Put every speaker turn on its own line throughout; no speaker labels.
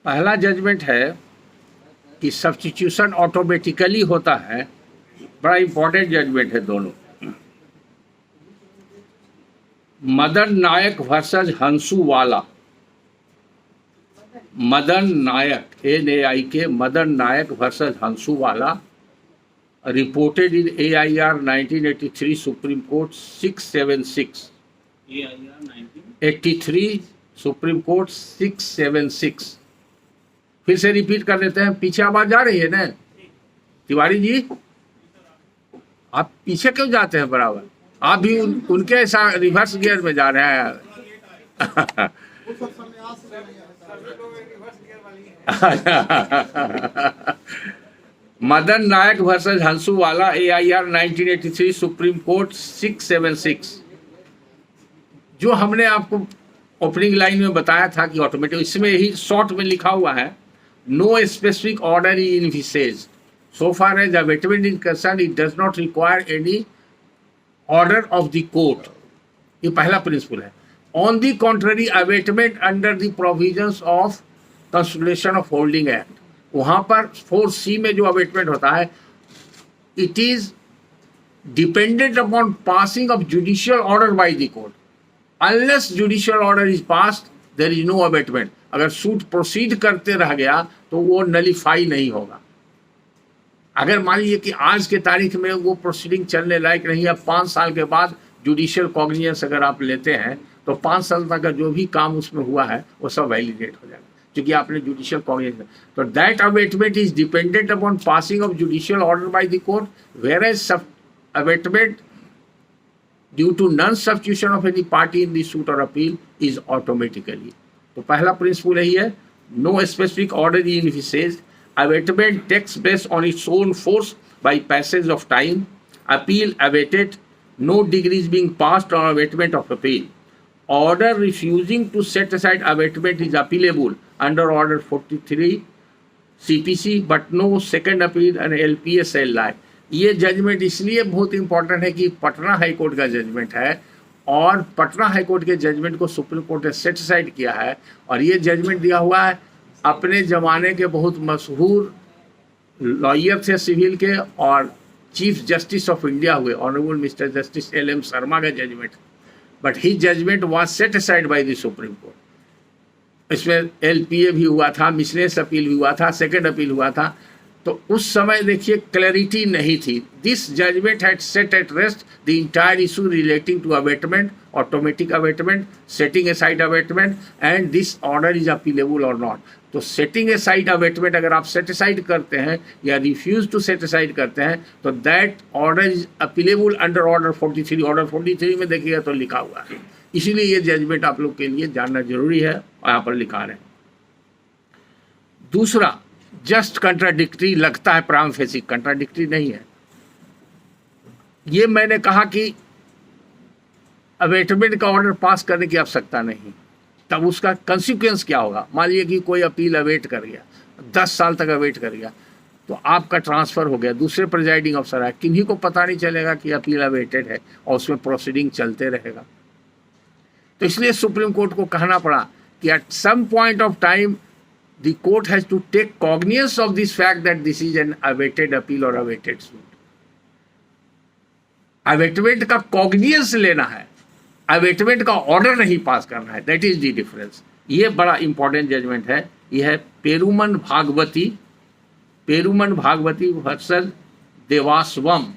पहला जजमेंट है कि सब्स्टिट्यूशन ऑटोमेटिकली होता है। बड़ा इंपॉर्टेंट जजमेंट है दोनों। Madan Nayak versus Hansuwala. Madan Nayak NAIK Madan Nayak versus Hansuwala reported in AIR 1983 Supreme Court 676।
AIR 19
83 supreme court 676। फिर से रिपीट कर लेते हैं, पीछे आवाज आ रही है ना तिवारी जी? आप पीछे क्यों जाते हैं बराबर? आप भी उनके ऐसा रिवर्स गियर में जा रहे हैं। Madan Nayak versus हंसूवाला AIR 1983 supreme court 676। जो हमने आपको ओपनिंग लाइन में बताया था कि ऑटोमेटिक, इसमें ही शॉर्ट में लिखा हुआ है, no specific order in vices so far as averment is concern it does not require any order of the court. ये पहला प्रिंसिपल है। On the contrary averment under the provisions of consolidation of holding act, वहां पर 4C में जो averment होता है, it is dependent upon passing of judicial order by the court. Unless judicial order is passed there is no averment. अगर suit proceed करते रह गया तो वो नलीफाई नहीं होगा। अगर मान लीजिए कि आज के तारीख में वो प्रोसीडिंग चलने लायक नहीं है, 5 साल के बाद जुडिशियल कॉग्निजेंस अगर आप लेते हैं तो 5 साल तक का जो भी काम उसमें हुआ है वो सब वैलिडेट हो जाएगा, क्योंकि आपने जुडिशियल कॉग्निजेंस। तो that abatement is dependent upon passing of judicial order by the court, whereas abatement due to non-substitution of any party in the suit or appeal is automatically। तो पहला principal यही है, no specific order in विशेष, abatement takes place on its own force by passage of time, appeal abated, no degrees being passed on abatement of appeal, order refusing to set aside abatement is appealable under order 43 CPC but no second appeal and LPA shall lie। ये judgement इसलिए बहुत important है कि Patna high court का judgment है, और Patna high court के judgement को सुप्रीम कोर्ट ने सेट साइड किया है। और ये जजमेंट दिया हुआ है अपने ज़माने के बहुत मशहूर लॉयर थे सिविल के और चीफ जस्टिस ऑफ इंडिया हुए, honourable mister justice LM Sharma का judgment. But he judgment was set side by the supreme court. इसमें LPA भी हुआ था, मिसलेनियस अपील भी हुआ था, सेकेंड अपील हुआ था। तो उस समय देखिए क्लैरिटी नहीं थी। This judgment had set at rest the entire issue relating to abatement, automatic abatement, setting aside abatement and this order is appealable और नॉट। तो सेटिंग असाइड अवेटमेंट अगर आप सेट असाइड करते हैं या रिफ्यूज टू सेट असाइड करते हैं तो that order is appealable under order 43। Order 43 में देखिएगा तो लिखा हुआ है। इसीलिए ये जजमेंट आप लोग के लिए जानना जरूरी है और यहाँ पर लिखा रहे हैं। दूसरा, जस्ट कंट्राडिक्टरी लगता है, प्राइम फेसी कंट्राडिक्टरी नहीं है। ये मैंने कहा कि अवेटमेंट का ऑर्डर पास करने की आवश्यकता नहीं, तब उसका कंसिक्वेंस क्या होगा? मान लीजिए कि कोई अपील अवेट कर गया, 10 साल तक अवेट कर गया, तो आपका ट्रांसफर हो गया, दूसरे प्रिजाइडिंग अफसर है, किन्हीं को पता नहीं चलेगा कि अपील अवेटेड है और उसमें प्रोसीडिंग चलते रहेगा। तो इसलिए सुप्रीम कोर्ट को कहना पड़ा कि at some point of time the court has to take cognizance of this fact that this is an awaited appeal or awaited suit। Abetment का कॉग्नियंस लेना है, अवेटमेंट का ऑर्डर नहीं पास करना है, दैट इज द डिफरेंस। ये बड़ा इंपॉर्टेंट जजमेंट है। यह है Peruman Bhagavathi versus Devaswom.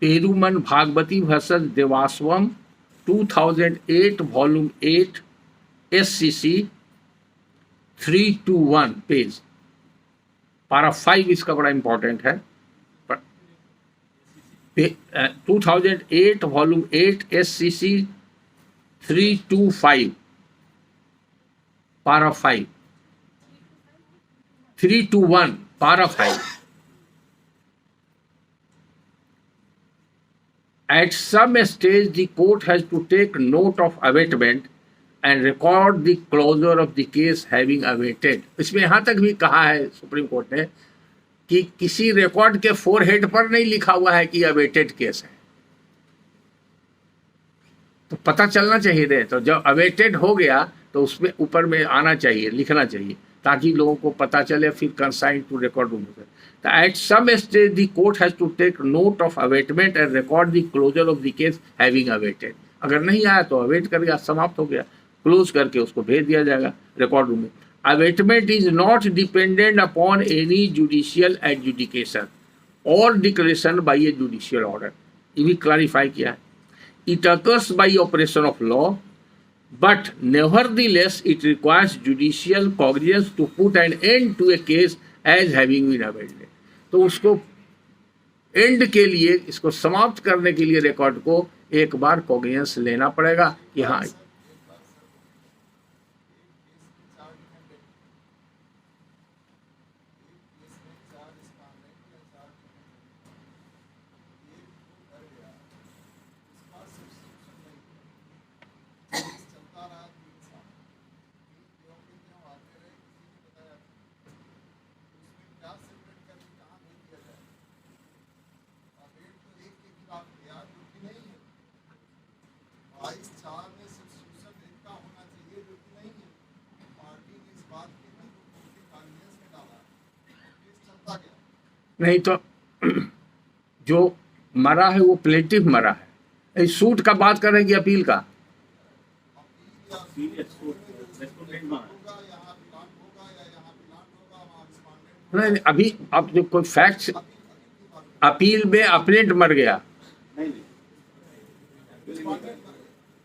Peruman Bhagavathi versus Devaswom 2008 volume 8 SCC 321 page, para 5 इसका बड़ा इंपॉर्टेंट है। 2008 वॉल्यूम 8 SCC 325 पारा 5 321 पारा 5। At some stage, the court has to take note of abatement and record the closure of the case having awaited। इसमें यहाँ तक भी कहा है सुप्रीम कोर्ट ने कि किसी रिकॉर्ड के फोरहेड पर नहीं लिखा हुआ है कि अवेटेड केस है। तो पता चलना चाहिए रे, तो जब अवेटेड हो गया तो उसमें ऊपर में आना चाहिए, लिखना चाहिए, ताकि लोगों को पता चले, फिर consign to record room. At some stage the court has to take note of abatement and record the closure of the case having abated. अगर नहीं आया तो अवेट कर गया, समाप्त हो गया, क्लोज करके उसको भेज दिया जाएगा रिकॉर्ड रूम में। Abatement is not dependent upon any judicial adjudication और declaration by a judicial order. ये भी क्लैरिफाई किया है। It occurs by operation of law, but nevertheless it requires judicial cognizance to put an end to a case as having been amended। तो उसको and के लिए, इसको समाप्त करने के लिए रिकॉर्ड को एक बार कॉग्निजेंस लेना पड़ेगा कि हाँ, नहीं तो जो मरा है वो प्लेटिव मरा है। इस सूट का बात कर रहे हैं कि अपील का? नहीं, अभी अब जो कोई फैक्ट्स, अपील में अपलेंट मर गया,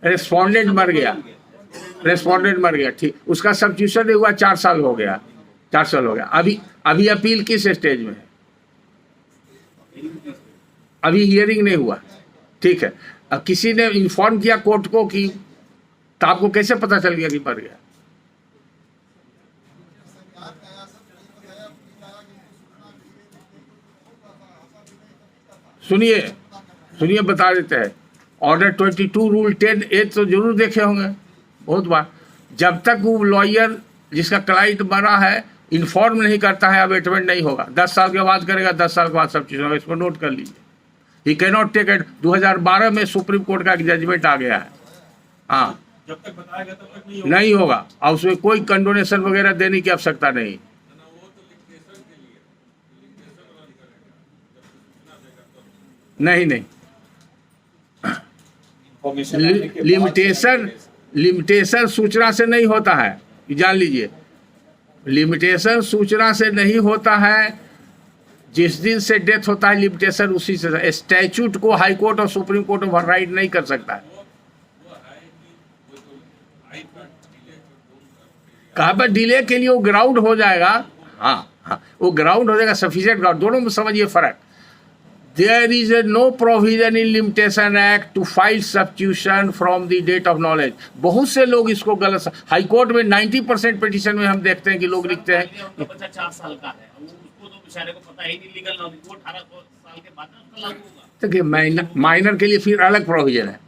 रेस्पोंडेंट मर गया, रेस्पोंडेंट मर गया, ठीक, उसका सब्स्टिट्यूशन हुआ 4 साल हो गया, 4 साल हो गया। अभी अपील किस स्टेज में है? अभी हियरिंग नहीं हुआ, ठीक है। अब किसी ने इन्फॉर्म किया कोर्ट को कि, तो आपको कैसे पता चल गया कि मर गया? सुनिए सुनिए, बता देते हैं। ऑर्डर 22 रूल 10A तो जरूर देखे होंगे बहुत बार। जब तक वो लॉयर जिसका क्लाइंट मरा है इन्फॉर्म नहीं करता है, अवेटमेंट नहीं होगा। 10 साल के बाद करेगा, 10 साल के बाद सब चीज़ होगा। इसको नोट कर लीजिए। He can not take it. 2012 में सुप्रीम कोर्ट का एक जजमेंट आ गया है। हाँ,
जब तक बताया गया तब तक
नहीं होगा, और उसमें कोई कंडोनेशन वगैरह देने की आवश्यकता नहीं। नहीं, लिमिटेशन सूचना से नहीं होता है, जान लीजिए। लिमिटेशन सूचना से नहीं होता है। जिस दिन से डेथ होता है लिमिटेशन उसी से। स्टैच्यूट को हाई कोर्ट और सुप्रीम कोर्ट ओवरराइड नहीं कर सकता है। कहाँ पर डिले के लिए वो ग्राउंड हो जाएगा। हाँ, वो ग्राउंड हो जाएगा, सफिशिएंट ग्राउंड। दोनों में समझिए फर्क। There is no provision in Limitation Act to file substitution from the date of knowledge। बहुत से लोग इसको गलत, हाई कोर्ट में 90% पिटीशन में हम देखते हैं कि लोग लिखते हैं
उनका बच्चा 4 साल का है, उसको तो बेचारे को पता ही नहीं, लीगल नॉलेज, वो 18 साल के बाद उसका लागू होगा।
देखिए, माइनर के लिए फिर अलग प्रोविजन है।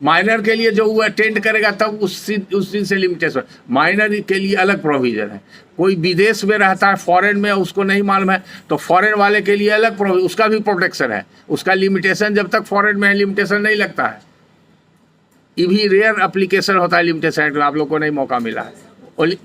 माइनर के लिए जो वो अटेंड करेगा तब उस दिन से लिमिटेशन। माइनर के लिए अलग प्रोविजन है। कोई विदेश में रहता है, फॉरेन में, उसको नहीं मालूम है तो फॉरेन वाले के लिए अलग प्रोविजन, उसका भी प्रोटेक्शन है। उसका लिमिटेशन जब तक फॉरेन में है लिमिटेशन नहीं लगता है। ये भी रेयर एप्लीकेशन होता है लिमिटेशन, आप लोग को नहीं मौका मिला है। और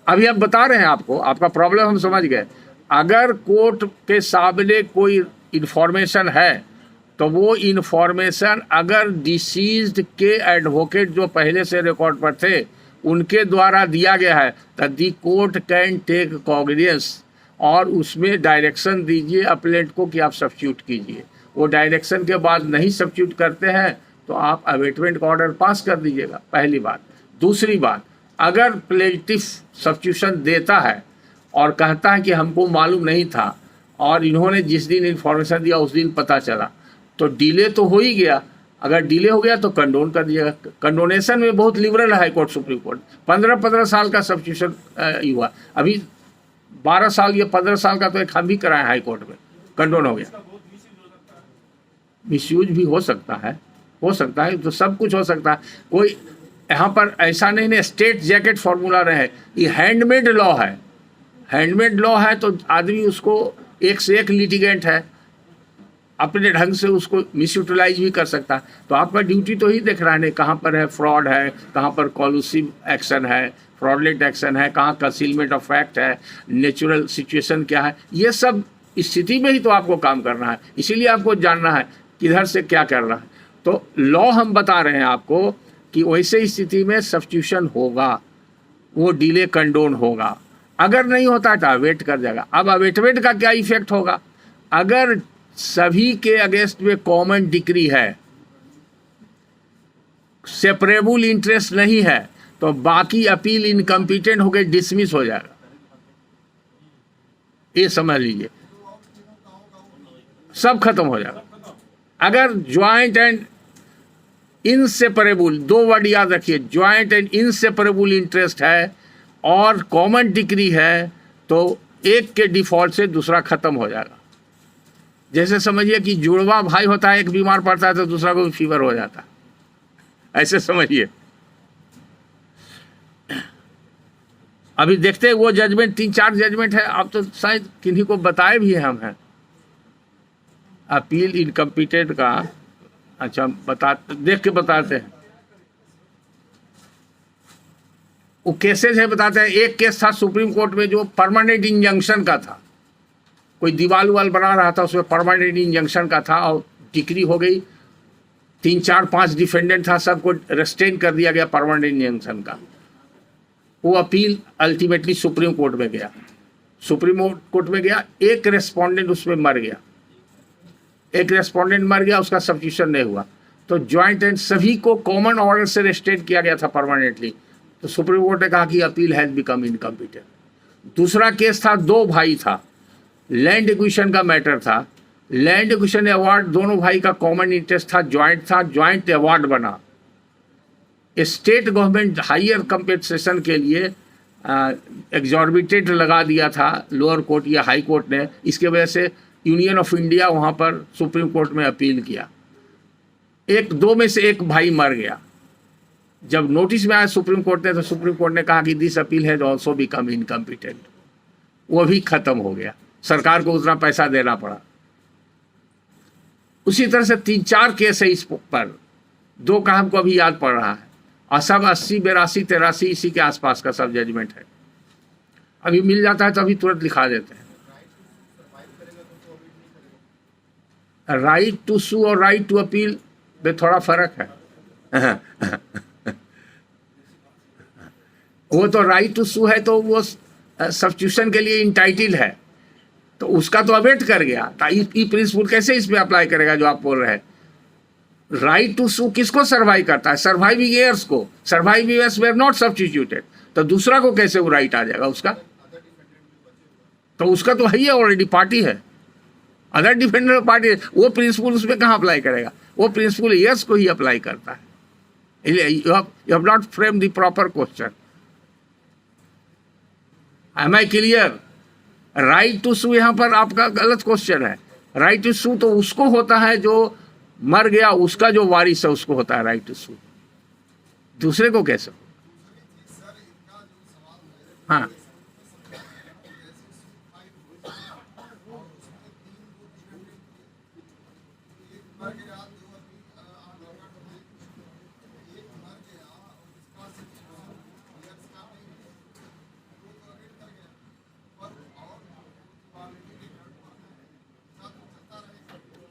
अभी हम बता रहे हैं आपको, आपका प्रॉब्लम हम समझ गए। अगर कोर्ट के सामने कोई इन्फॉर्मेशन है तो वो इन्फॉर्मेशन अगर डिसीज्ड के एडवोकेट जो पहले से रिकॉर्ड पर थे उनके द्वारा दिया गया है तो दी कोर्ट कैन टेक कॉग्निजेंस और उसमें डायरेक्शन दीजिए अपलेंट को कि आप सब्स्टिट्यूट कीजिए। वो डायरेक्शन के बाद नहीं सब्स्टिट्यूट करते हैं तो आप अवेटमेंट का ऑर्डर पास कर दीजिएगा, पहली बात। दूसरी बात, अगर प्लेंटिफ सब्स्टिट्यूशन देता है और कहता है कि हमको मालूम नहीं था और इन्होंने जिस दिन इन्फॉर्मेशन दिया उस दिन पता चला, तो डिले तो हो ही गया। अगर डिले हो गया तो कंडोन कर दीजिएगा। कंडोनेशन में बहुत लिबरल है हाई कोर्ट, सुप्रीम कोर्ट। 15 साल का सब्स्टिट्यूशन हुआ। अभी 12 साल या 15 साल का तो एक हम भी कराए हाई कोर्ट में, कंडोन हो गया। मिसयूज भी हो सकता है, तो सब कुछ हो सकता है। कोई यहाँ पर ऐसा नहीं स्टेट जैकेट फॉर्मूला रहे। ये हैंडमेड लॉ है। हैंडमेड लॉ है तो आदमी उसको एक से एक लिटिगेंट है। अपने ढंग से उसको मिस यूटिलाइज भी कर सकता है। तो आपका ड्यूटी तो ही देख रहा है कहाँ पर है फ्रॉड है, कहाँ पर कॉलूसिव एक्शन है, फ्रॉडलेंट एक्शन है, कहाँ कंसीलमेंट ऑफ फैक्ट है, नेचुरल सिचुएशन क्या है, ये सब स्थिति में ही तो आपको काम करना है। इसीलिए आपको जानना है किधर से क्या कर रहा है। तो लॉ हम बता रहे हैं आपको कि वैसे स्थिति में सब्स्टिट्यूशन होगा, वो डिले कंडोन होगा। अगर नहीं होता तो अवेट कर जाएगा। अब अवेटमेंट का क्या इफेक्ट होगा? अगर सभी के अगेंस्ट में कॉमन डिक्री है, सेपरेबल इंटरेस्ट नहीं है, तो बाकी अपील इनकम्पिटेंट होकर डिसमिस हो जाएगा। ये समझ लीजिए, सब खत्म हो जाएगा। अगर ज्वाइंट एंड इनसेपरेबल, दो वर्ड याद रखिए, ज्वाइंट एंड इनसेपरेबल इंटरेस्ट है और कॉमन डिक्री है, तो एक के डिफॉल्ट से दूसरा खत्म हो जाएगा। जैसे समझिए कि जुड़वा भाई होता है, एक बीमार पड़ता है तो दूसरा को फीवर हो जाता है, ऐसे समझिए। अभी देखते हैं वो जजमेंट, 3-4 जजमेंट है, आप तो शायद किन्हीं को बताए भी हम हैं अपील इनकम्पिटेंट का। अच्छा, देख के बताते हैं। वो केसेस है, बताते हैं। एक केस था सुप्रीम कोर्ट में जो परमानेंट इंजंक्शन का था, कोई दीवाल उवाल बना रहा था, उसमें परमानेंट इंजंक्शन का था और डिक्री हो गई। 3-4-5 डिफेंडेंट था, सबको रेस्ट्रेन कर दिया गया परमानेंट इंजंक्शन का। वो अपील अल्टीमेटली सुप्रीम कोर्ट में गया, सुप्रीम कोर्ट में गया। एक रेस्पोंडेंट उसमें मर गया, एक रेस्पोंडेंट मर गया, उसका सब्स्टिट्यूशन नहीं हुआ, तो ज्वाइंट एंड सभी को कॉमन ऑर्डर से रेस्ट्रेन किया गया था परमानेंटली। तो सुप्रीम कोर्ट ने कहा कि अपील हैज बिकम इनकम्पिटेंट। दूसरा केस था, 2 भाई था, लैंड एक्विजिशन का मैटर था। लैंड एक्विजिशन अवार्ड, दोनों भाई का कॉमन इंटरेस्ट था, ज्वाइंट अवार्ड बना। स्टेट गवर्नमेंट हायर कंपेंसेशन के लिए एग्जॉर्बिटेंट लगा दिया था लोअर कोर्ट या हाई कोर्ट ने। इसके वजह से यूनियन ऑफ इंडिया वहाँ पर सुप्रीम कोर्ट में अपील किया। 1-2 में से एक भाई मर गया। जब नोटिस में आया सुप्रीम कोर्ट ने, तो सुप्रीम कोर्ट ने कहा कि this appeal has also become incompetent. वो भी खत्म हो गया, सरकार को उतना पैसा देना पड़ा। उसी तरह से 3-4 केस है इस पर, 2 का हमको अभी याद पड़ रहा है, और सब 80, 82, 83 इसी के आसपास का सब जजमेंट है। अभी मिल जाता है तो अभी तुरंत लिखा देते हैं। राइट टू सू और राइट टू अपील में थोड़ा फर्क है। वो तो राइट टू सू है तो वो सब्स्टिट्यूशन के लिए इंटाइटल है, तो उसका तो अवेट कर गया। ये प्रिंसिपल कैसे इसमें अप्लाई करेगा जो आप बोल रहे हैं? राइट टू सू किसको सर्वाइव करता है? सर्वाइविंग एयर्स को। Surviving heirs were not substituted, तो दूसरा को कैसे वो राइट आ जाएगा उसका? तो उसका तो है ही ऑलरेडी, पार्टी है, अदर डिफेंडर पार्टी है। वो प्रिंसिपल उसमें कहाँ अप्लाई करेगा? वो प्रिंसिपल एयर्स को ही अप्लाई करता है। You have not frame the proper question. Am I clear? Right to sue यहाँ पर आपका गलत क्वेश्चन है। राइट टू सू तो उसको होता है जो मर गया, उसका जो वारिस है उसको होता है राइट टू सू, दूसरे को कैसे? हाँ,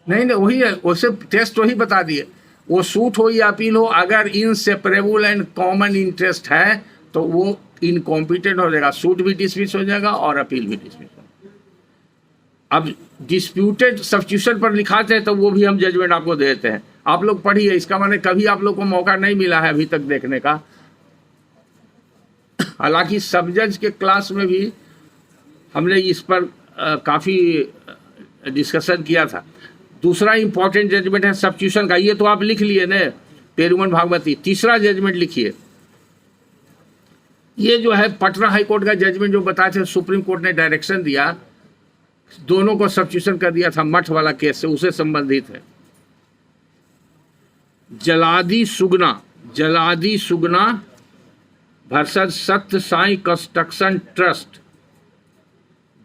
नहीं नहीं, वही है, उसे टेस्ट वही बता दिए। वो सूट हो या अपील हो, अगर इनसेपरेबल एंड कॉमन इंटरेस्ट है तो वो इनकॉम्पिटेंट हो जाएगा, सूट भी डिसमिस हो जाएगा और अपील भी डिसमिस हो जाएगा। अब डिस्प्यूटेड सब्स्टिट्यूशन पर लिखाते हैं तो वो भी हम जजमेंट आपको देते हैं, आप लोग पढ़िए। इसका माने कभी आप लोग को मौका नहीं मिला है अभी तक देखने का। हालांकि सब जज के क्लास में भी हमने इस पर काफ़ी डिस्कशन किया था। दूसरा इंपॉर्टेंट जजमेंट है सब्स्टिट्यूशन का, ये तो आप लिख लिए ने, पेरुमल भागवती। तीसरा जजमेंट लिखिए, ये जो है पटना हाई कोर्ट का जजमेंट जो बताए थे, सुप्रीम कोर्ट ने डायरेक्शन दिया, दोनों को सब्स्टिट्यूशन कर दिया था मठ वाला केस से, उसे संबंधित है। जलादी सुगना वर्सेस सत्य साई कंस्ट्रक्शन ट्रस्ट।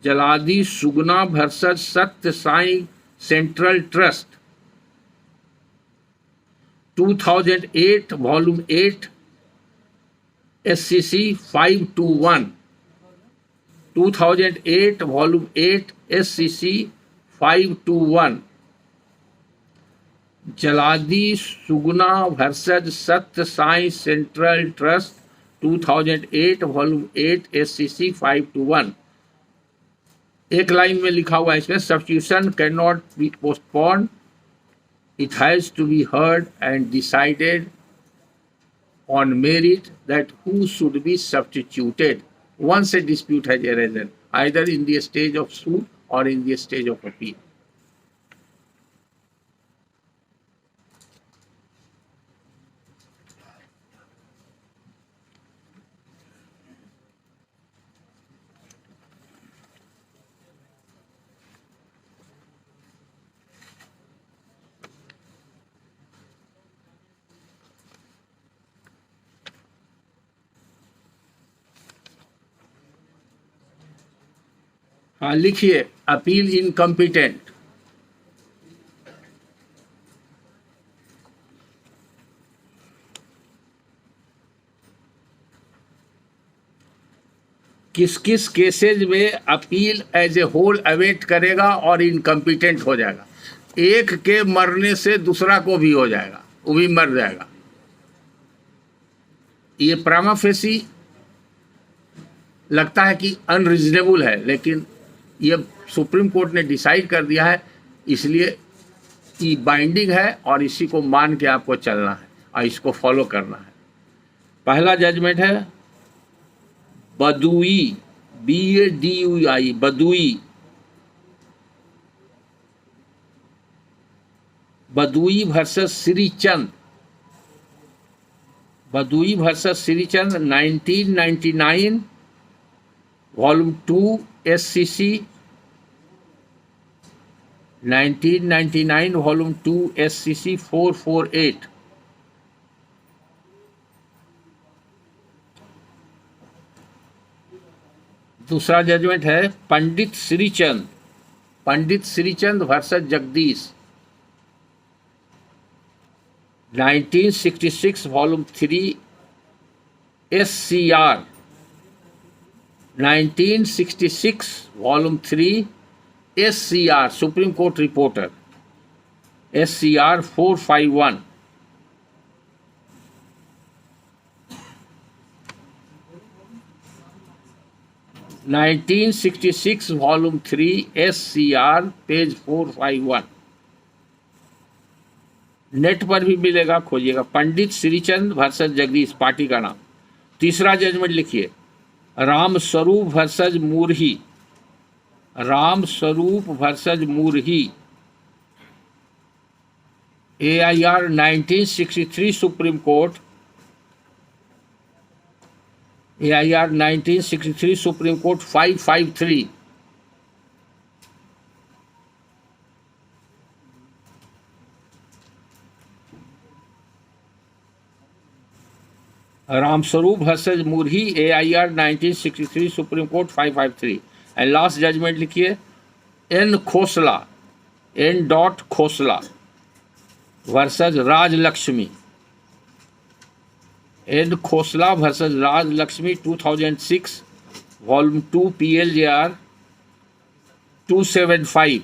जलादी सुगना वर्सेस सत्य Sai Central Trust, 2008 Volume 8 SCC 521, 2008 Volume 8 SCC 521, जलादी Suguna versus सत्य Sai central trust, 2008 Volume 8 SCC 521। एक लाइन में लिखा हुआ है इसमें, substitution can not be postpone, it has to be heard and decided on merit that who should be substituted once a dispute has arisen, either in the stage of suit or in the stage of appeal. हाँ लिखिए, appeal incompetent. किस किस cases में appeal as a whole abate करेगा और incompetent हो जाएगा? एक के मरने से दूसरा को भी हो जाएगा, वो भी मर जाएगा। ये प्रामा फेसी लगता है कि अनरीजनेबल है, लेकिन ये सुप्रीम कोर्ट ने डिसाइड कर दिया है, इसलिए ये बाइंडिंग है और इसी को मान के आपको चलना है और इसको फॉलो करना है। पहला जजमेंट है Badui, BADUI, Badui, Badui versus Shrichand, Badui versus Shrichand, 1999 Volume 2 SCC, 1999 Volume 2 SCC 448। दूसरा जजमेंट है पंडित श्रीचंद, पंडित Shrichand versus Jagdish, 1966 Volume 3 SCR, 1966 Volume 3 SCR, Supreme Court Reporter, SCR 451। Nineteen 1966 Volume 3 SCR page 451। Net पर भी मिलेगा, खोजिएगा, पंडित श्रीचंद वर्सेस जगदीश, पार्टी का नाम। तीसरा जजमेंट लिखिए, राम स्वरूप वर्सेस मुरही, Ram Swaroop versus Murhi, AIR 1963 supreme court, AIR 1963 supreme court 553। Ramswaroop versus Murhi, AIR 1963 supreme court 553। And last judgment लिखिए, N Khosla, N. Khosla versus Rajlakshmi, N. Khosla versus Rajlakshmi, 2006 Volume 2 PLJR 275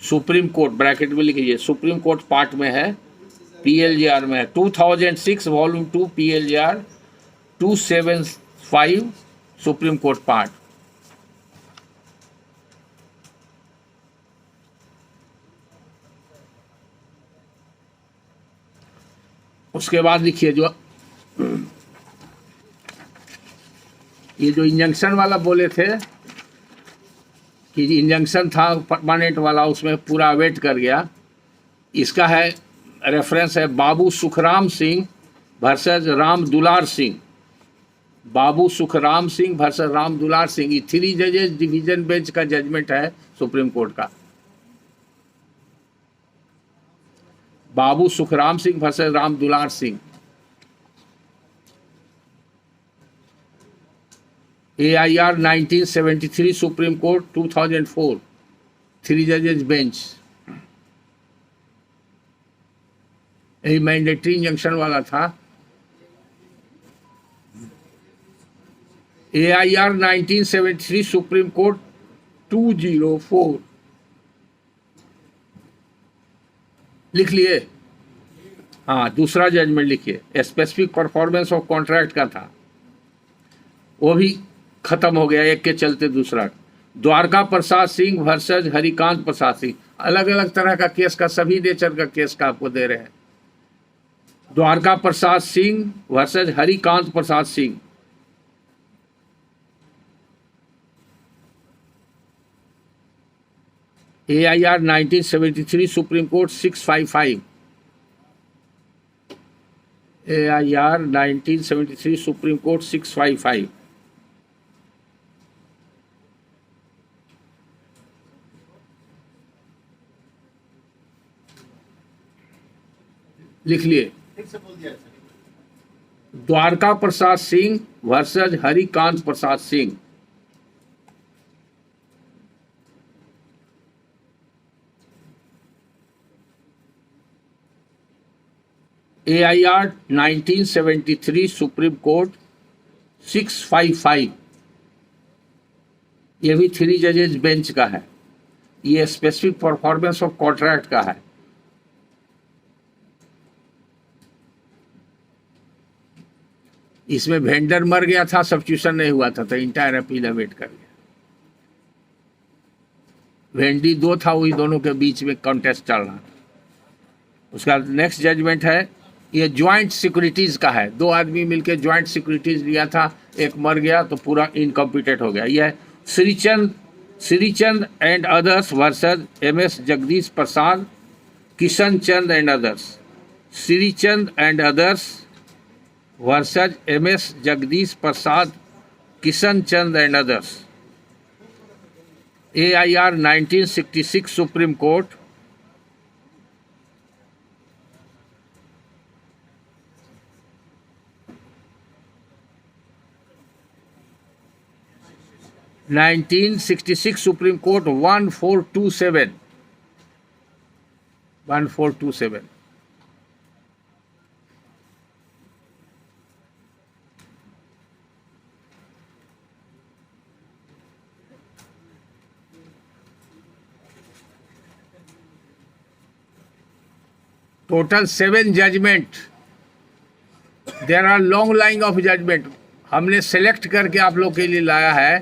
supreme court, bracket में लिखिए, सुप्रीम कोर्ट पार्ट में है, PLJR में है, 2006 Volume 2 PLJR 275 supreme court part. उसके बाद लिखिए, ये जो इंजंक्शन वाला बोले थे कि इंजंक्शन था परमानेंट वाला, उसमें पूरा वेट कर गया, इसका है रेफरेंस है बाबू सुखराम सिंह वर्सेस राम दुलार सिंह, बाबू सुखराम सिंह वर्सेस राम दुलार सिंह। ये 3 जजेस डिवीजन बेंच का जजमेंट है सुप्रीम कोर्ट का। बाबू सुखराम सिंह वर्सेस राम दुलार सिंह, AIR 1973 सुप्रीम कोर्ट 2004। 3 जजेस बेंच, यही मैंडेटरी इंजंक्शन वाला था। AIR 1973 सुप्रीम कोर्ट 204, लिख लिए? हाँ, दूसरा जजमेंट लिखिए, स्पेसिफिक परफॉर्मेंस ऑफ कॉन्ट्रैक्ट का था, वो भी खत्म हो गया एक के चलते दूसरा। द्वारका प्रसाद सिंह वर्सेज हरिकांत प्रसाद सिंह, अलग अलग तरह का केस का, सभी नेचर का केस का आपको दे रहे हैं। Dwarka Prasad Singh versus Harikant Prasad Singh, AIR 1973 supreme court 655, AIR 1973 supreme court 655, लिख लिए?
ठीक से बोल दिया sir.
Dwarka Prasad Singh versus Harikant Prasad Singh, AIR 1973 supreme court 655, ये भी 3 जजेस बेंच का है। ये स्पेसिफिक परफॉर्मेंस ऑफ कॉन्ट्रैक्ट का है। इसमें वेंडर मर गया था, सब्स्टिट्यूशन नहीं हुआ था, तो इंटायर अपील अवेट कर लिया। वेंडी 2 था, वही दोनों के बीच में कॉन्टेस्ट चल रहा था। उसका नेक्स्ट जजमेंट है, ये ज्वाइंट सिक्योरिटीज का है। 2 आदमी मिलकर ज्वाइंट सिक्योरिटीज लिया था, एक मर गया तो पूरा इनकॉम्पिटेंट हो गया। यह Shrichand and others versus MS Jagdish Prasad, Kishan Chand and others, Shrichand and others versus MS Jagdish Prasad, Kishan Chand and others, AIR 1966 supreme court 1966 supreme court 1427, 1427, total 7 judgment. There are long line of judgment. हमने सेलेक्ट करके आप लोग के लिए लाया है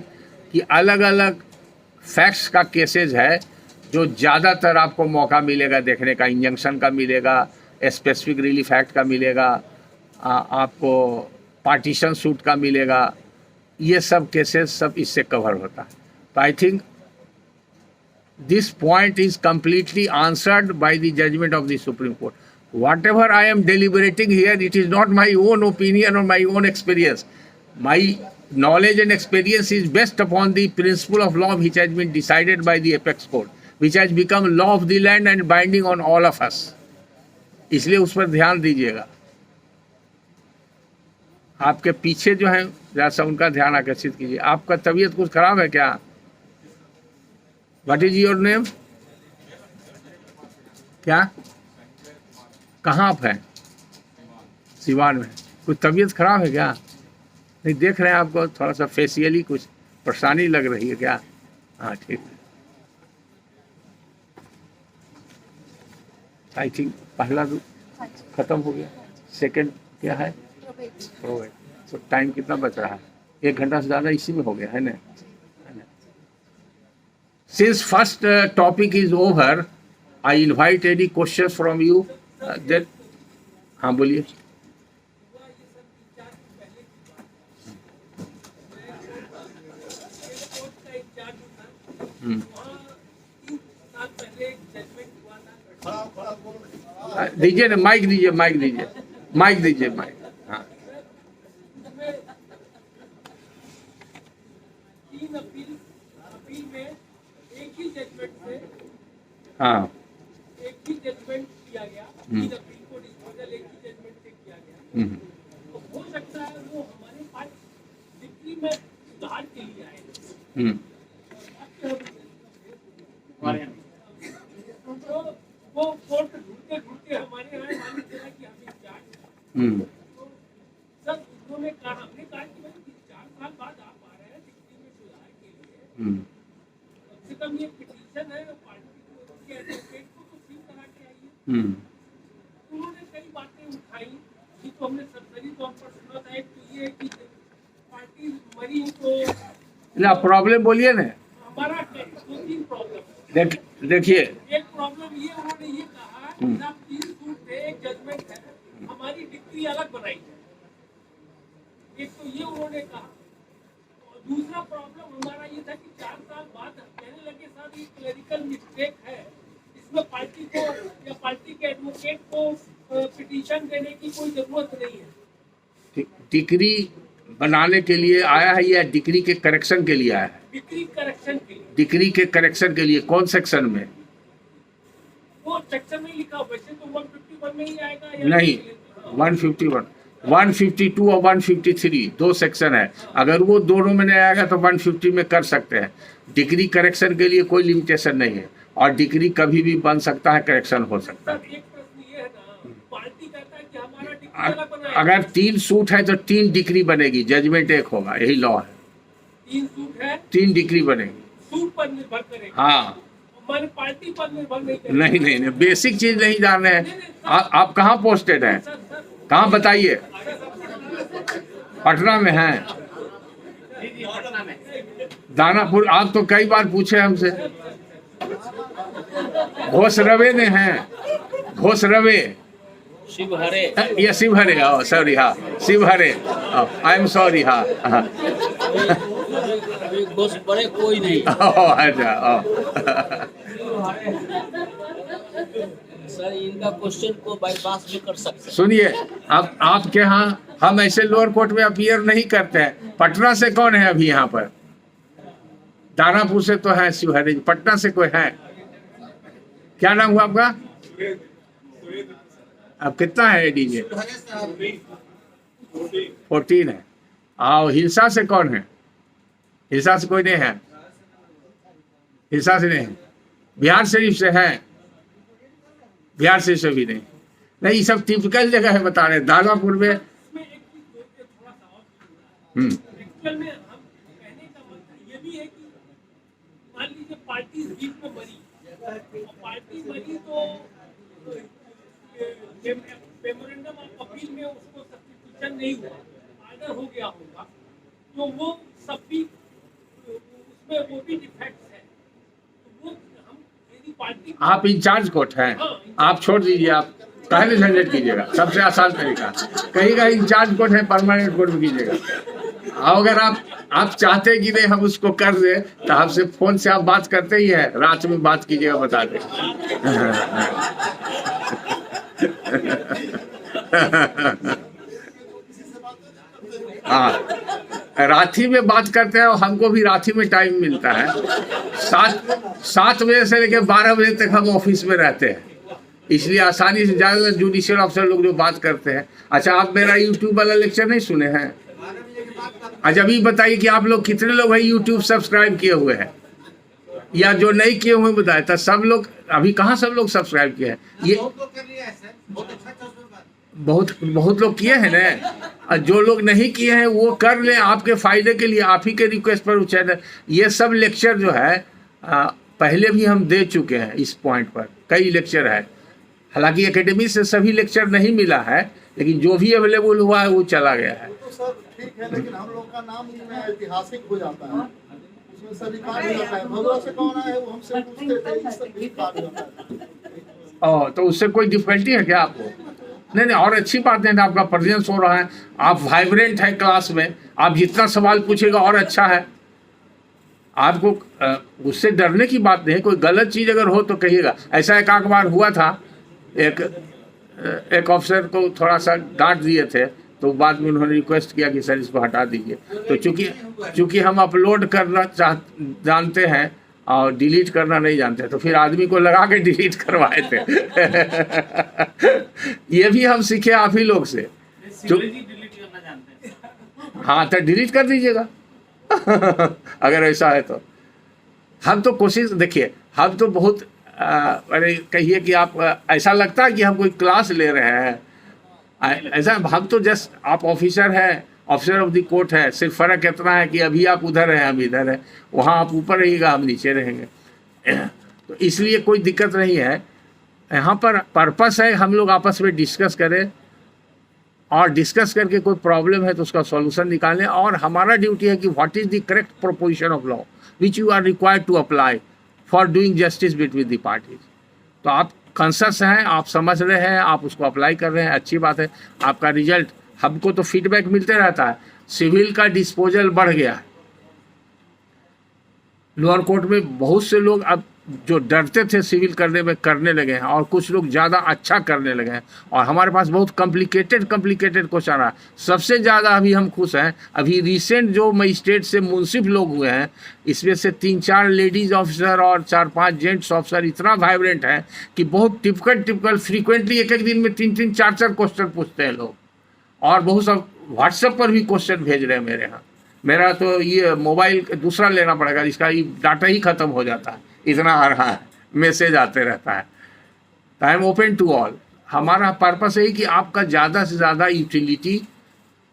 कि अलग अलग फैक्ट्स का केसेस है जो ज़्यादातर आपको मौका मिलेगा देखने का। इंजंक्शन का मिलेगा, स्पेसिफिक रिलीफ एक्ट का मिलेगा, आपको पार्टीशन सूट का मिलेगा। ये सब केसेस सब इससे कवर होता है। तो I think this point is completely answered by the judgment of the Supreme Court. Whatever I am deliberating here, it is not my own opinion or my own experience. My knowledge and experience is based upon the principle of law which has been decided by the apex court, which has become law of the land and binding on all of us. इसलिए उस पर ध्यान दीजिएगा। आपके पीछे जो है जरा सा उनका ध्यान आकर्षित कीजिए। आपका तबीयत कुछ खराब है क्या? What is your name? क्या? कहाँ आप हैं? सिवान में। कुछ तबीयत खराब है क्या? नहीं, देख रहे हैं आपको थोड़ा सा फेसियली कुछ परेशानी लग रही है क्या? हाँ, ठीक है। आई थिंक पहला खत्म हो गया। सेकंड क्या है? प्रोवेट। तो टाइम कितना बच रहा है? 1 घंटा से ज़्यादा इसी में हो गया है ना? Since first topic is over, I invite any questions from you. Then, हाँ बोलिए। दीजिए ना, माइक दीजिए, माइक दीजिए, माइक दीजिए, माइक। हाँ, हाँ,
एक ही जजमेंट किया गया, अपील को डिस्पोजल एक ही जजमेंट से किया गया। तो हो सकता है वो हमारे पास बिक्री में सुधार के लिए आए। सर उन्होंने कहा, हमने कहा कि भाई 4 साल बाद आप आ रहे हैं डिग्री में सुधार के लिए, कम से कम ये पिटीशन है पार्टी के एडवोकेट को तो सील करा के आइए। उन्होंने कई बातें उठाई कि तो हमने सरसरी तौर पर सुना था। एक तो ये है कि पार्टी मरी तो
ना प्रॉब्लम बोलिए ना।
हमारा 2-3 प्रॉब्लम
देखिए
एक प्रॉब्लम ये उन्होंने ये कहा कि साहब 3 सूट थे, एक जजमेंट है, हमारी डिग्री अलग बनाई है। एक तो ये उन्होंने कहा, और दूसरा प्रॉब्लम हमारा ये था कि 4 साल बाद कहने लगे साहब ये क्लरिकल मिस्टेक है, इसमें पार्टी को या पार्टी के एडवोकेट को पिटीशन देने की कोई जरूरत नहीं है।
डिग्री बनाने के लिए आया है या डिग्री के करेक्शन के लिए आया है?
डिग्री करेक्शन के लिए।
डिग्री के करेक्शन के लिए कौन सेक्शन में?
वो सेक्शन में लिखा, वैसे तो 151 में ही आएगा या
नहीं, 151, 152 और 153 2 सेक्शन है। अगर वो दोनों में नहीं आएगा तो 150 में कर सकते हैं। डिग्री करेक्शन के लिए कोई लिमिटेशन नहीं है और डिग्री कभी भी बन सकता है, करेक्शन हो सकता है।
सर एक प्रश्न ये है ना, पार्टी कहता है कि हमारा डिग्री अलग बनाएगा।
अगर 3 सूट है तो 3 डिग्री बनेगी, जजमेंट एक होगा, यही लॉ है।
3 सूट है,
3 डिग्री बनेगी।
सूट पर निर्भर करेगा,
हाँ,
हमारे पार्टी पर निर्भर नहीं करेगा।
नहीं, बेसिक चीज नहीं जान रहे हैं। आप कहाँ पोस्टेड हैं?
सर
कहाँ बताइए? पटना में हैं।
जी जी पटना में।
दानापुर। आप तो कई बार पूछे हमसे। घोसरवे में हैं, घोसरवे।
शिवहरे।
ये शिवहरे, सॉरी, हाँ शिवहरे, आई एम सॉरी, हाँ
बड़े कोई नहीं।
अच्छा।
सर इनका क्वेश्चन को बाईपास भी कर सकते हैं।
सुनिए, अब आपके यहाँ हम ऐसे लोअर कोर्ट में अपीयर नहीं करते हैं। पटना से कौन है अभी यहाँ पर? दानापुर से तो है शिवहरे, पटना से कोई है? क्या नाम हुआ आपका? अब कितना है डीजे? 14 है। आओ, हिलसा से कौन है? हिलसा से कोई नहीं है? हिलसा से नहीं, बिहार शरीफ से है? बिहार शरीफ से भी नहीं। नहीं, सब टिपिकल जगह है बता रहे। दानापुर में
इसमें एक चीज थोड़ा सा और एक्चुअल में हम कहने का मतलब ये भी है कि मान लीजिए पार्टी बीच में मरी, और पार्टी मरी तो मेमोरेंडम ऑफ अपील में उसको सब्स्टिट्यूशन नहीं हुआ, ऑर्डर हो गया होगा, तो वो सब भी उसमें वो भी डिफेक्ट्स है। तो वो हम यदि पार्टी
आप इंचार्ज कोर्ट हैं, आप छोड़ दीजिए। आप काहे झंझट कीजिएगा, सबसे आसान तरीका कहीं इंचार्ज कोर्ट है, परमानेंट कोर्ट में कीजिएगा। और अगर आप चाहते हैं कि नहीं हम उसको कर दे, तो आपसे फोन से आप बात करते ही है, रात में बात कीजिएगा, बता दे। हाँ, राठी में बात करते हैं और हमको भी राठी में टाइम मिलता है। 7 बजे से लेकर 12 बजे तक हम ऑफिस में रहते हैं, इसलिए आसानी से ज़्यादा जुडिशियल अफसर लोग जो बात करते हैं। अच्छा, आप मेरा यूट्यूब वाला लेक्चर नहीं सुने हैं? अच्छा, अभी बताइए कि आप लोग कितने लोग हैं यूट्यूब सब्सक्राइब किए हुए हैं, या जो नहीं किए हुए बताए था? सब लोग अभी कहाँ सब लोग सब्सक्राइब किए हैं? ये बहुत लोग किए हैं ना। जो लोग नहीं किए हैं वो कर लें, आपके फायदे के लिए, आप ही के रिक्वेस्ट पर चैनल। ये सब लेक्चर जो है पहले भी हम दे चुके हैं, इस पॉइंट पर कई लेक्चर है। हालांकि एकेडमी से सभी लेक्चर नहीं मिला है, लेकिन जो भी अवेलेबल हुआ है वो चला गया है।
तो सर ठीक है, लेकिन हम लोग का नाम उसमें ऐतिहासिक हो जाता है, उसमें सभी कार्ड हो जाता है। भगवान से कौन आया है वो हमसे पूछते थे, इस सब भी कार्ड हो जाता है।
तो उससे कोई डिफिकल्टी है क्या आपको? नहीं, और अच्छी बात है ना, आपका प्रेजेंस हो रहा है, आप वाइब्रेंट है क्लास में, आप जितना सवाल पूछेगा और अच्छा है। आपको उससे डरने की बात नहीं, कोई गलत चीज़ अगर हो तो कहिएगा। ऐसा एक बार हुआ था, एक ऑफिसर को थोड़ा सा डांट दिए थे, तो बाद में उन्होंने रिक्वेस्ट किया कि सर इसको हटा दीजिए। तो चूंकि हम अपलोड करना जानते हैं और डिलीट करना नहीं जानते, तो फिर आदमी को लगा के डिलीट करवाए थे। ये भी हम सीखे आप ही लोग से।
डिलीट करना जानते हैं।
हाँ, तो डिलीट कर दीजिएगा। अगर ऐसा है तो हम तो कोशिश, देखिए हम तो बहुत अरे कहिए कि आप ऐसा लगता है कि हम कोई क्लास ले रहे हैं, ऐसा हम तो जस्ट आप ऑफिसर है, ऑफिसर ऑफ द कोर्ट है, सिर्फ फर्क इतना है कि अभी आप उधर हैं, हम इधर हैं, वहाँ आप ऊपर रहिएगा, हम नीचे रहेंगे। तो इसलिए कोई दिक्कत नहीं है। यहाँ पर पर्पस है हम लोग आपस में डिस्कस करें और डिस्कस करके कोई प्रॉब्लम है तो उसका सॉल्यूशन निकालें, और हमारा ड्यूटी है कि what is the correct proposition of law which you are required to apply for doing justice between the parties. तो आप कंसर्स हैं, आप समझ रहे हैं, आप उसको अप्लाई कर रहे हैं, अच्छी बात है। आपका रिजल्ट, हमको तो फीडबैक मिलते रहता है। सिविल का डिस्पोजल बढ़ गया है, लोअर कोर्ट में बहुत से लोग अब जो डरते थे सिविल करने में करने लगे हैं, और कुछ लोग ज़्यादा अच्छा करने लगे हैं। और हमारे पास बहुत कॉम्प्लिकेटेड क्वेश्चन आ रहा है। सबसे ज़्यादा अभी हम खुश हैं, अभी रिसेंट जो मजिस्ट्रेट से मुंसिफ लोग हुए हैं, इसमें से 3-4 लेडीज ऑफिसर और 4-5 जेंट्स ऑफिसर इतना वाइब्रेंट है कि बहुत टिपिकल फ्रीक्वेंटली एक दिन में 3-3, 4-4 क्वेश्चन पूछते हैं लोग। और बहुत सब व्हाट्सएप पर भी क्वेश्चन भेज रहे हैं मेरे यहाँ। मेरा तो ये मोबाइल दूसरा लेना पड़ेगा, इसका ये डाटा ही ख़त्म हो जाता है, इतना आ रहा है, मैसेज आते रहता है। I am open to all. हमारा पर्पस है कि आपका ज़्यादा से ज़्यादा यूटिलिटी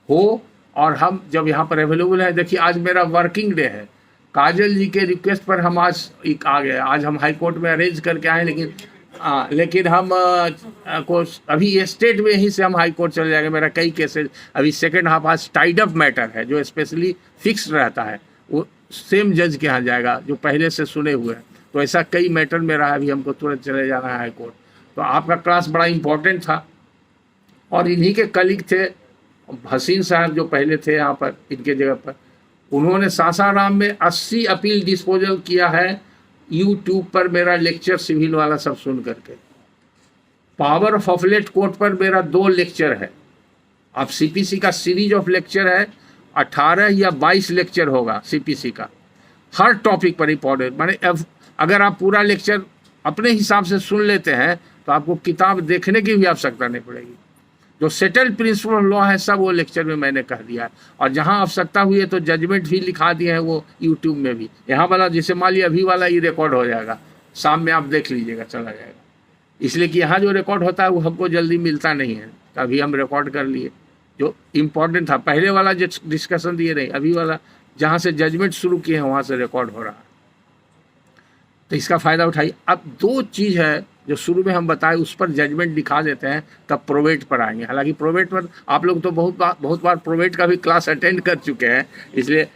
हो, और हम जब यहाँ पर अवेलेबल है। देखिए आज मेरा वर्किंग डे है, काजल जी के रिक्वेस्ट पर हम आज आ गए। आज हम हाई कोर्ट में अरेंज करके आए, लेकिन हम को अभी ये स्टेट में ही से हम हाई कोर्ट चले जाएंगे। मेरा कई केसेज अभी सेकेंड हाफ आज टाइड अप मैटर है जो स्पेशली फिक्स रहता है, वो सेम जज के यहाँ जाएगा जो पहले से सुने हुए हैं। तो ऐसा कई मैटर में रहा है, अभी हमको तुरंत चले जाना है हाई कोर्ट। तो आपका क्लास बड़ा इम्पोर्टेंट था, और इन्हीं के कलीग थे हसीन साहब जो पहले थे यहाँ पर, इनके जगह पर उन्होंने सासाराम में 80 अपील डिस्पोजल किया है। यूट्यूब पर मेरा लेक्चर सिविल वाला सब सुन करके। पावर ऑफ अफलेट कोर्ट पर मेरा 2 लेक्चर है। अब सीपीसी का सीरीज ऑफ लेक्चर है, 18 या 22 लेक्चर होगा सीपीसी का, हर टॉपिक पर इम्पोर्टेंट। माने अगर आप पूरा लेक्चर अपने हिसाब से सुन लेते हैं तो आपको किताब देखने की भी आवश्यकता नहीं पड़ेगी। जो सेटल्ड प्रिंसिपल ऑफ लॉ है सब वो लेक्चर में मैंने कह दिया है, और जहाँ आवश्यकता हुई है तो जजमेंट भी लिखा दिए हैं वो यूट्यूब में भी। यहाँ वाला जैसे मान लिया अभी वाला ये रिकॉर्ड हो जाएगा, शाम में आप देख लीजिएगा, चला जाएगा। इसलिए कि यहाँ जो रिकॉर्ड होता है वो हमको जल्दी मिलता नहीं है, तो अभी हम रिकॉर्ड कर लिए जो इम्पोर्टेंट था। पहले वाला जो डिस्कशन दिए नहीं, अभी वाला जहाँ से जजमेंट शुरू किए हैं वहाँ से रिकॉर्ड हो रहा है। तो इसका फ़ायदा उठाइए। अब 2 चीज़ है जो शुरू में हम बताए, उस पर जजमेंट दिखा देते हैं, तब प्रोवेट पर आएंगे। हालांकि प्रोवेट पर आप लोग तो बहुत बार प्रोवेट का भी क्लास अटेंड कर चुके हैं, इसलिए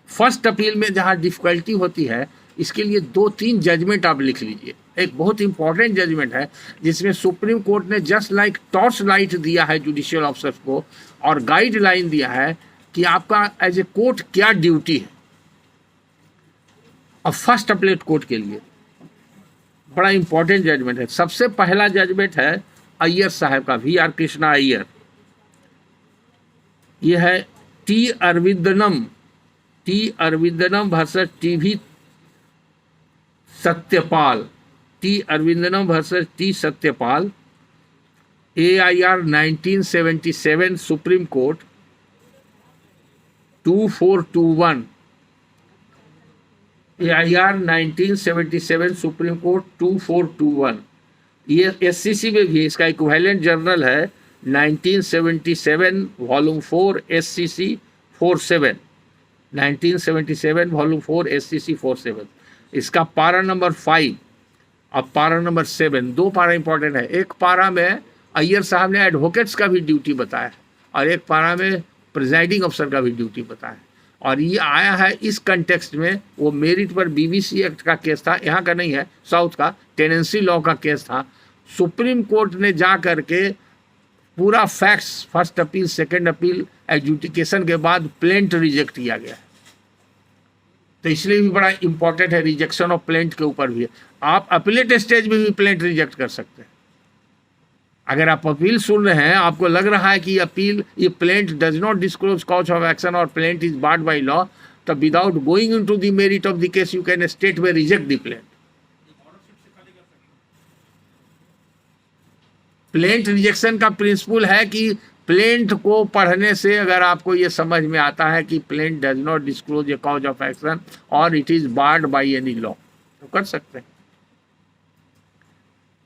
फर्स्ट अपील में जहाँ डिफ़िकल्टी होती है इसके लिए 2-3 जजमेंट आप लिख लीजिए। एक बहुत इंपॉर्टेंट जजमेंट है जिसमें सुप्रीम कोर्ट ने जस्ट लाइक टॉर्च लाइट दिया है जुडिशियल ऑफिसर्स को, और गाइडलाइन दिया है कि आपका एज ए कोर्ट क्या ड्यूटी है। अब फर्स्ट अपीलेट कोर्ट के लिए बड़ा इंपॉर्टेंट जजमेंट है। सबसे पहला जजमेंट है अय्यर साहब का, VR कृष्णा अय्यर। ये है T Aravindanam versus TV Satyapal, T Satyapal, AIR 1977 supreme court 2421, AIR 1977 supreme court 2421। ये SCC में भी इसका इक्विवेलेंट जर्नल है 1977 वॉल्यूम 4 SCC 47, 1977 वॉल्यूम 4 SCC 47। इसका पारा नंबर 5 अब पारा नंबर 7, 2 पारा इंपॉर्टेंट है। एक पारा में अय्यर साहब ने एडवोकेट्स का भी ड्यूटी बताया, और एक पारा में प्रिजाइडिंग अफसर का भी ड्यूटी बताया। और ये आया है इस कंटेक्स्ट में, वो मेरिट पर BBC एक्ट का केस था, यहाँ का नहीं है, साउथ का टेनेंसी लॉ का केस था। सुप्रीम कोर्ट ने जा करके पूरा facts, first appeal second appeal adjudication के बाद प्लेंट रिजेक्ट किया गया है। तो इसलिए भी बड़ा इंपॉर्टेंट है, रिजेक्शन ऑफ प्लेंट के ऊपर भी है। आप अपीलेट स्टेज में भी प्लेंट रिजेक्ट कर सकते हैं। अगर आप अपील सुन रहे हैं, आपको लग रहा है कि ये plaint does not disclose cause of action और plaint is barred by law, तो without going into the merit of the case you can state में reject the plaint. Plaint rejection का प्रिंसिपल है कि प्लेंट को पढ़ने से अगर आपको ये समझ में आता है कि plaint does not disclose a cause of action और it is barred by any law, तो कर सकते हैं।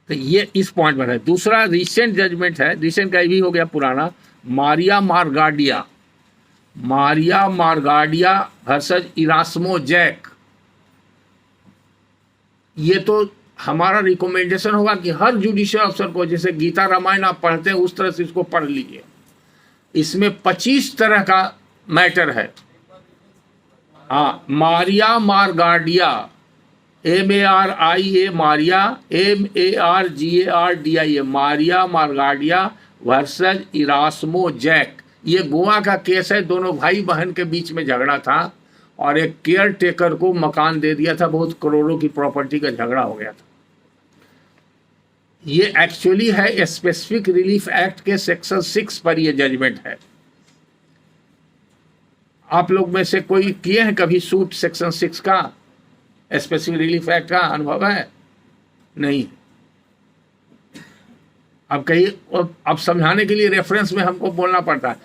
तो ये इस पॉइंट पर है। दूसरा रिसेंट जजमेंट है, रिसेंट का भी हो गया पुराना, Maria Margarida versus Erasmo Jack. ये तो हमारा रिकमेंडेशन होगा कि हर जुडिशियल अफसर को, जैसे गीता रामायण आप पढ़ते हैं उस तरह से इसको पढ़ लीजिए। इसमें 25 तरह का मैटर है। हाँ, Maria Margarida, MARIA Maria, MARGARDIA Maria Margarida versus Erasmo Jack. ये गोवा का केस है, दोनों भाई बहन के बीच में झगड़ा था और एक केयर टेकर को मकान दे दिया था, बहुत करोड़ों की प्रॉपर्टी का झगड़ा हो गया था। ये एक्चुअली है स्पेसिफिक रिलीफ एक्ट के सेक्शन 6 पर ये जजमेंट है। आप लोग में से कोई किए हैं कभी सूट सेक्शन 6 का, स्पेसिफिक रिलीफ एक्ट का अनुभव है? नहीं। अब कहीं, अब समझाने के लिए रेफरेंस में हमको बोलना पड़ता है।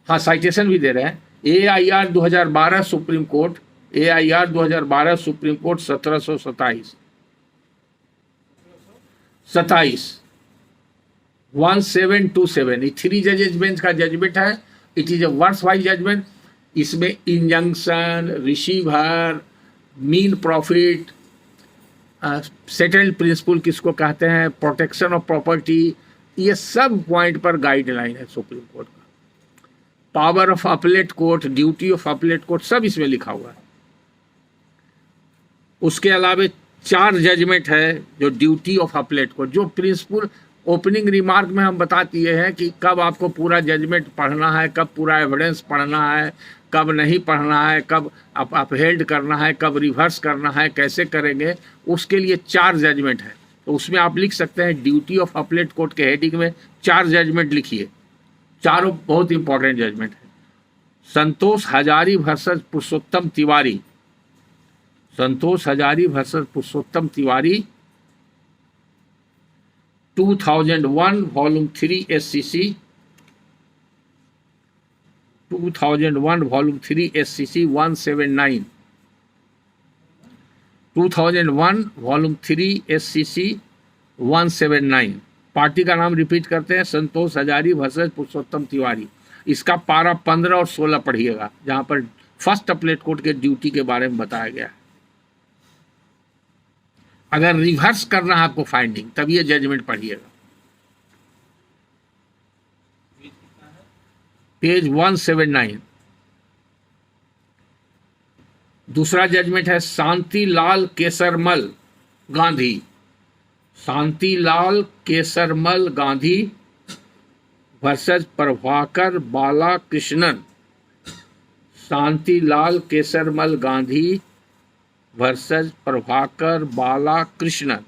हाँ, साइटेशन भी दे रहे हैं। AIR 2012 supreme court, AIR 2012 supreme court 1727 1727 ये 3 जजेज बेंच का जजमेंट है। It is a worthwhile judgment. इसमें injunction, receiver, mean profit, settled principle किसको कहते हैं, प्रोटेक्शन ऑफ प्रॉपर्टी, ये सब पॉइंट पर गाइडलाइन है सुप्रीम कोर्ट का। Power of appellate court, duty of appellate court, सब इसमें लिखा हुआ है। उसके अलावा 4 जजमेंट है जो ड्यूटी ऑफ अपीलेट कोर्ट, जो प्रिंसिपल ओपनिंग रिमार्क में हम बता दिए हैं कि कब आपको पूरा जजमेंट पढ़ना है, कब पूरा एविडेंस पढ़ना है, कब नहीं पढ़ना है, कब अपहेल्ड करना है, कब रिवर्स करना है, कैसे करेंगे, उसके लिए 4 जजमेंट है। तो उसमें आप लिख सकते हैं ड्यूटी ऑफ अपीलेट कोर्ट के हेडिंग में 4 जजमेंट लिखिए। चारों बहुत इंपॉर्टेंट जजमेंट है। Santosh Hazari versus Purushottam Tiwari, Santosh Hazari versus Purushottam Tiwari 2001 volume 3 SCC 2001 volume 3 SCC 179 2001 volume 3 SCC 179। Party का नाम रिपीट करते हैं, संतोष हजारी वर्सेस पुरुषोत्तम तिवारी। इसका पारा 15 और 16 पढ़िएगा, जहां पर फर्स्ट अपीलेट कोर्ट के ड्यूटी के बारे में बताया गया है। अगर रिवर्स करना है आपको फाइंडिंग, तब ये जजमेंट पढ़िएगा। पेज 179। दूसरा जजमेंट है Shantilal Kesarmal Gandhi, Shantilal Kesarmal Gandhi versus Prabhakar Balakrishnan, Shantilal Kesarmal Gandhi versus Prabhakar Balakrishnan.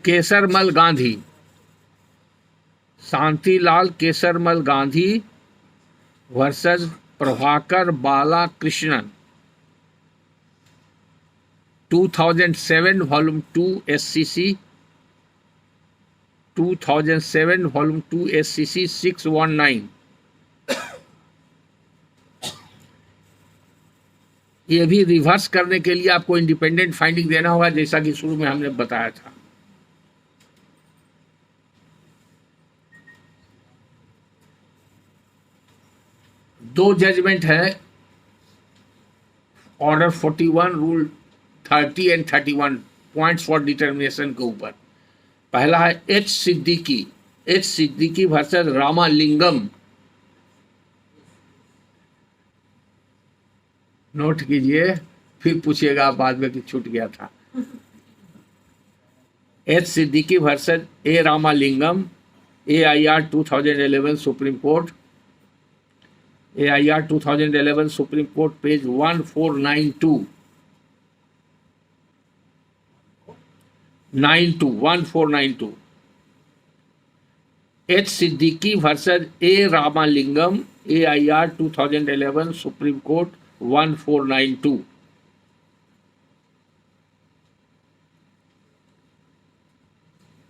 Kesarmal Gandhi, Shantilal Kesarmal Gandhi versus Prabhakar Balakrishnan 2007 volume 2 SCC 2007 volume 2 SCC 619। ये भी रिवर्स करने के लिए आपको इंडिपेंडेंट फाइंडिंग देना होगा, जैसा कि शुरू में हमने बताया था। दो जजमेंट है order 41 rule 30 and 31 points for determination के ऊपर। पहला है H Siddiqui versus Ramalingam. Note कीजिए, फिर पूछिएगा बाद में कि छूट गया था। H Siddiqui versus A Ramalingam, AIR 2011 supreme court, AIR 2011 supreme court page 1492 1492। H Siddiqui versus A Ramalingam, AIR 2011 supreme court 1492।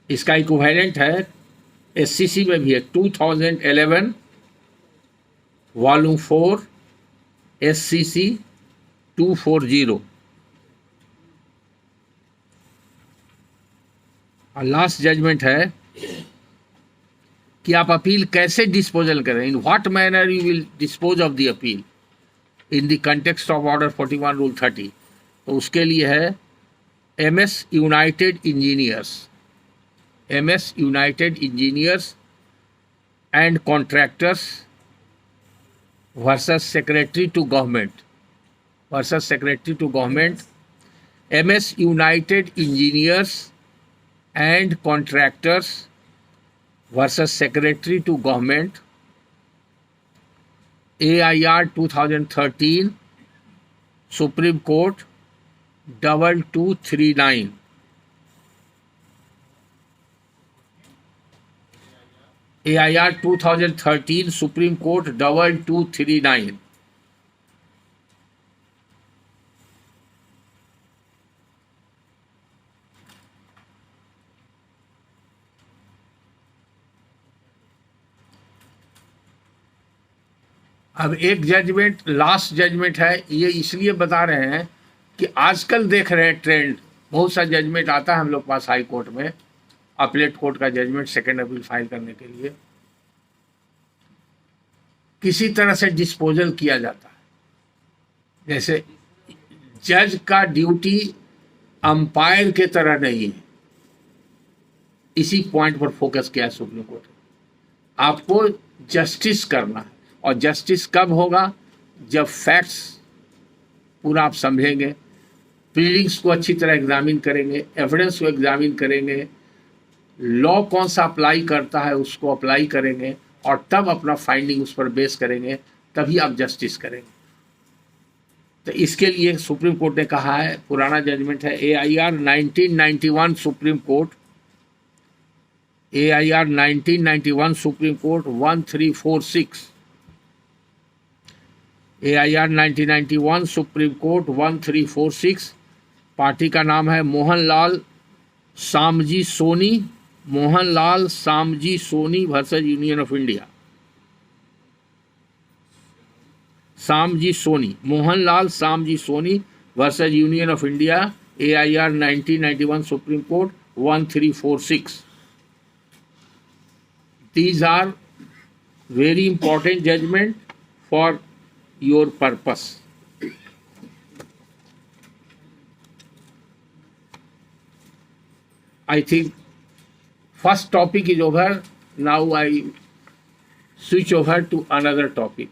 इसका इक्विवेलेंट है SCC में भी है 2011 वॉल्यूम 4 SCC 240। और लास्ट जजमेंट है कि आप अपील कैसे डिस्पोजल करें, in what manner you will dispose of the appeal in the context of order 41 rule 30। तो उसके लिए है MS united engineers and contractors versus secretary to government MS united engineers and contractors versus secretary to government, AIR 2013, supreme court 2239। AIR 2013, supreme court 2239। अब एक judgement last judgement है, ये इसलिए बता रहे हैं कि आजकल देख रहे हैं ट्रेंड, बहुत सा जजमेंट आता है हम लोग पास हाई कोर्ट में, अपीलेट कोर्ट का जजमेंट सेकेंड अपील फाइल करने के लिए किसी तरह से डिस्पोजल किया जाता है। जैसे जज का ड्यूटी अंपायर के तरह नहीं है, इसी पॉइंट पर फोकस किया है सुप्रीम कोर्ट। आपको जस्टिस करना है, और जस्टिस कब होगा, जब फैक्ट्स पूरा आप समझेंगे, प्लीडिंग्स को अच्छी तरह एग्जामिन करेंगे, एविडेंस को एग्जामिन करेंगे, लॉ कौन सा अप्लाई करता है उसको अप्लाई करेंगे, और तब अपना फाइंडिंग उस पर बेस करेंगे, तभी आप जस्टिस करेंगे। तो इसके लिए सुप्रीम कोर्ट ने कहा है, पुराना जजमेंट है AIR 1991 supreme court, AIR 1991 supreme court 1346, AIR 1991 supreme court 1346। Party का नाम है Mohanlal Samji Soni versus union of India. Mohanlal Samji Soni versus union of India, AIR 1991 supreme court 1346। These are very important judgment for your purpose. I think first topic is over. Now I switch over to another topic.